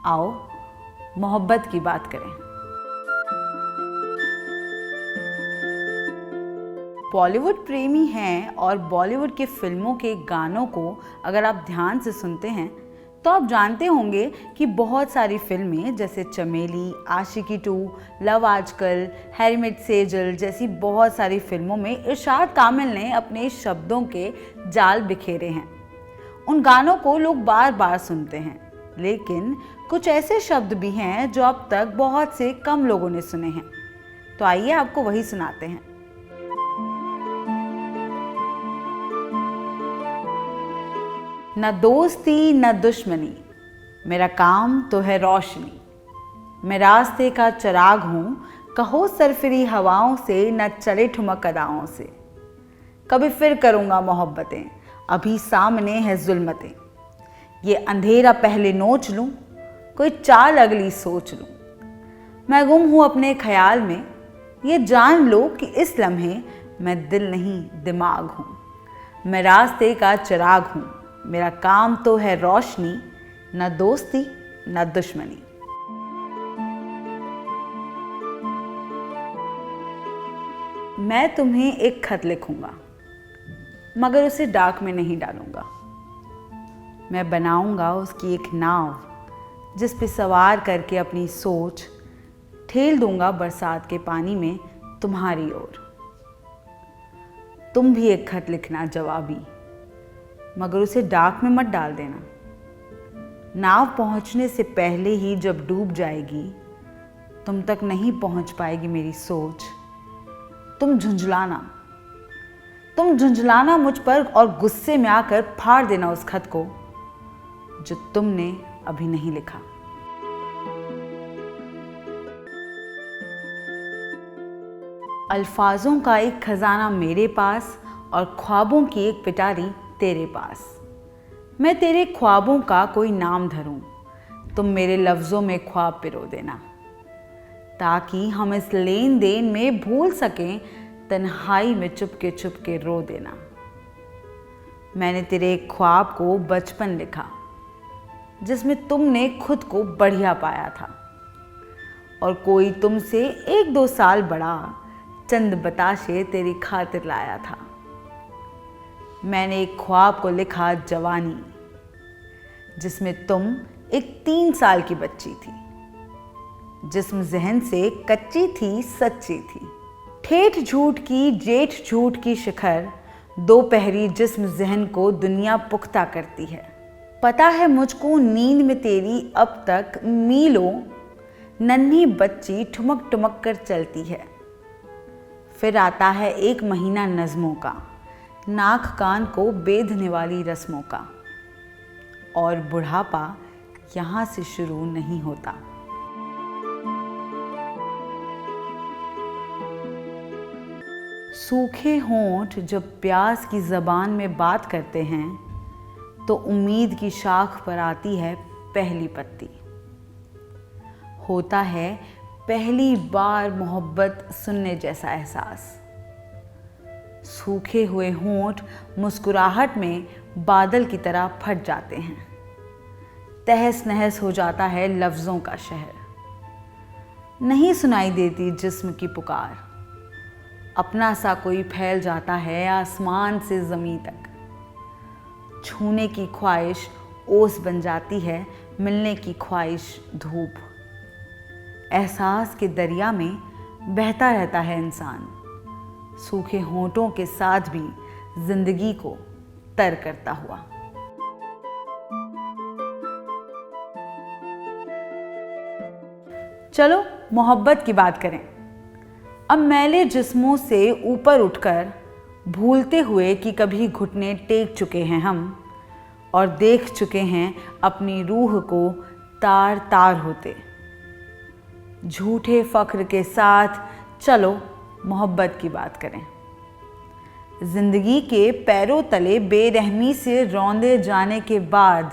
आओ मोहब्बत की बात करें। बॉलीवुड प्रेमी हैं और बॉलीवुड के फिल्मों के गानों को अगर आप ध्यान से सुनते हैं तो आप जानते होंगे कि बहुत सारी फिल्में जैसे चमेली, आशिकी 2, लव आजकल, हैरी मेट सेजल जैसी बहुत सारी फिल्मों में इरशाद कामिल ने अपने शब्दों के जाल बिखेरे हैं। उन गानों को लोग बार बार सुनते हैं, लेकिन कुछ ऐसे शब्द भी हैं जो अब तक बहुत से कम लोगों ने सुने हैं। तो आइए आपको वही सुनाते हैं। न दोस्ती न दुश्मनी, मेरा काम तो है रोशनी। मैं रास्ते का चिराग हूँ, कहो सरफिरी हवाओं से, न चले ठुमक अदाओं से। कभी फिर करूँगा मोहब्बतें, अभी सामने है जुल्मतें। ये अंधेरा पहले नोच लूँ, कोई चाल अगली सोच लूँ। मैं गुम हूँ अपने ख्याल में, ये जान लो कि इस लम्हे मैं दिल नहीं दिमाग हूँ। मैं रास्ते का चिराग हूँ, मेरा काम तो है रोशनी। न दोस्ती न दुश्मनी। मैं तुम्हें एक खत लिखूंगा, मगर उसे डाक में नहीं डालूंगा। मैं बनाऊंगा उसकी एक नाव, जिस पे सवार करके अपनी सोच ठेल दूंगा बरसात के पानी में तुम्हारी ओर। तुम भी एक खत लिखना जवाबी, मगर उसे डाक में मत डाल देना। नाव पहुंचने से पहले ही जब डूब जाएगी, तुम तक नहीं पहुंच पाएगी मेरी सोच। तुम झुंझलाना मुझ पर और गुस्से में आकर फाड़ देना उस खत को जो तुमने अभी नहीं लिखा। अल्फाजों का एक खजाना मेरे पास और ख्वाबों की एक पिटारी तेरे पास। मैं तेरे ख्वाबों का कोई नाम धरूं, तुम मेरे लफ्ज़ों में ख्वाब पिरो देना, ताकि हम इस लेन देन में भूल सकें, तन्हाई में चुपके रो देना। मैंने तेरे एक ख्वाब को बचपन लिखा, जिसमें तुमने खुद को बढ़िया पाया था, और कोई तुमसे 1-2 साल बड़ा चंद बताशे तेरी खातिर लाया था। मैंने एक ख्वाब को लिखा जवानी, जिसमें तुम एक 3 साल की बच्ची थी, जिस्म ज़हन से कच्ची थी सच्ची थी। ठेठ झूठ की जेठ झूठ की शिखर, दोपहरी जिस्म ज़हन को दुनिया पुख्ता करती है। पता है मुझको नींद में तेरी अब तक मीलों नन्ही बच्ची ठुमक ठुमक कर चलती है। फिर आता है एक महीना नज़्मों का, नाक कान को बेधने वाली रस्मों का, और बुढ़ापा यहाँ से शुरू नहीं होता। सूखे होंठ जब प्यास की ज़बान में बात करते हैं, तो उम्मीद की शाख पर आती है पहली पत्ती। होता है पहली बार मोहब्बत सुनने जैसा एहसास। सूखे हुए होंठ मुस्कुराहट में बादल की तरह फट जाते हैं। तहस नहस हो जाता है लफ्ज़ों का शहर। नहीं सुनाई देती जिस्म की पुकार, अपना सा कोई फैल जाता है आसमान से ज़मीं तक। छूने की ख्वाहिश ओस बन जाती है, मिलने की ख्वाहिश धूप। एहसास के दरिया में बहता रहता है इंसान, सूखे होंठों के साथ भी जिंदगी को तर करता हुआ। चलो मोहब्बत की बात करें। अब मैले जिस्मों से ऊपर उठकर भूलते हुए कि कभी घुटने टेक चुके हैं हम, और देख चुके हैं अपनी रूह को तार तार होते। झूठे फख्र के साथ चलो मोहब्बत की बात करें। जिंदगी के पैरों तले बेरहमी से रौंदे जाने के बाद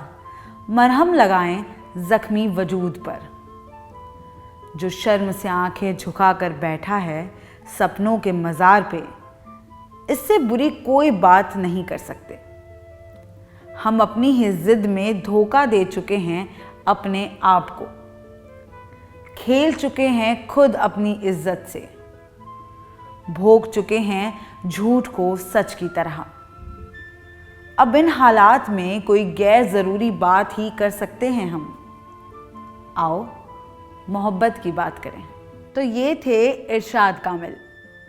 मरहम लगाएं जख्मी वजूद पर। जो शर्म से आंखें झुकाकर बैठा है सपनों के मज़ार पे, इससे बुरी कोई बात नहीं कर सकते। हम अपनी ही जिद में धोखा दे चुके हैं अपने आप को, खेल चुके हैं खुद अपनी इज्जत से, भोग चुके हैं झूठ को सच की तरह। अब इन हालात में कोई गैर ज़रूरी बात ही कर सकते हैं हम। आओ मोहब्बत की बात करें। तो ये थे इरशाद कामिल,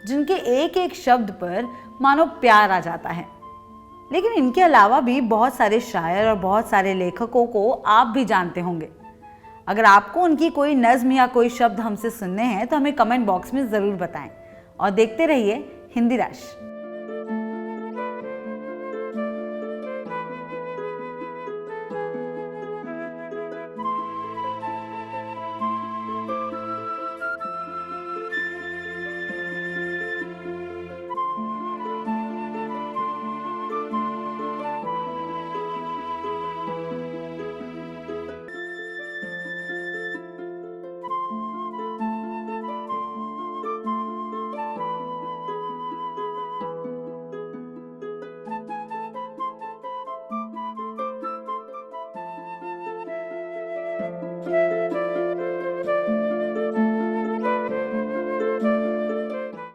जिनके एक एक शब्द पर मानो प्यार आ जाता है। लेकिन इनके अलावा भी बहुत सारे शायर और बहुत सारे लेखकों को आप भी जानते होंगे। अगर आपको उनकी कोई नज़्म या कोई शब्द हमसे सुनने हैं तो हमें कमेंट बॉक्स में ज़रूर बताएं और देखते रहिए हिंदी राश।